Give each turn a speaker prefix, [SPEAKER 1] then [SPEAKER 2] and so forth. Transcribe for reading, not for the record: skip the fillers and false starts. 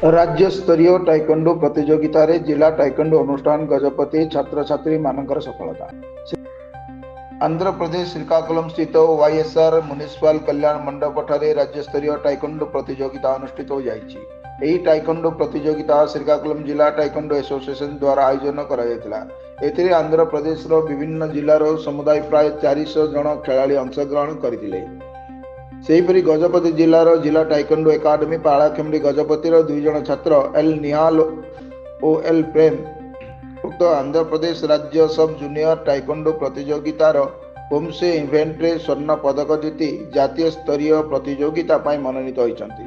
[SPEAKER 1] राज्य स्तरीय टाइकोंडो प्रतियोगिता रे जिला टाइकोंडो अनुष्ठान गजपति छात्र छात्री मानकर सफलता। आंध्र प्रदेश श्रीकाकुलम स्थित वाईएसआर म्युनिसिपल कल्याण मंडप ठारे राज्य स्तरीय टाइकोंडो प्रतियोगिता अनुष्ठित हो जाइछि। एही टाइकोंडो प्रतियोगिता श्रीकाकुलम जिला टाइकोंडो एसोसिएशन द्वारा आयोजन करा जायतिला। एथिरे आंध्र प्रदेश रो विभिन्न जिल्लार समुदाय प्राय 400 जन खेलाड़ी अंशग्रहण करथिले। सेहीपरि गजपति जिलार जिला टाइकोंडो एकाडेमी पालाखेमुंडी गजपतिर 2 जन छात्र एल निहाल ओ एल प्रेम उक्त आंध्र प्रदेश राज्य सब जूनियर टाइकोंडो प्रतियोगितार होमसे इवेंट रे स्वर्ण पदक जीति जातीय स्तरीय प्रतियोगिता मनोनीत होइछन्ति।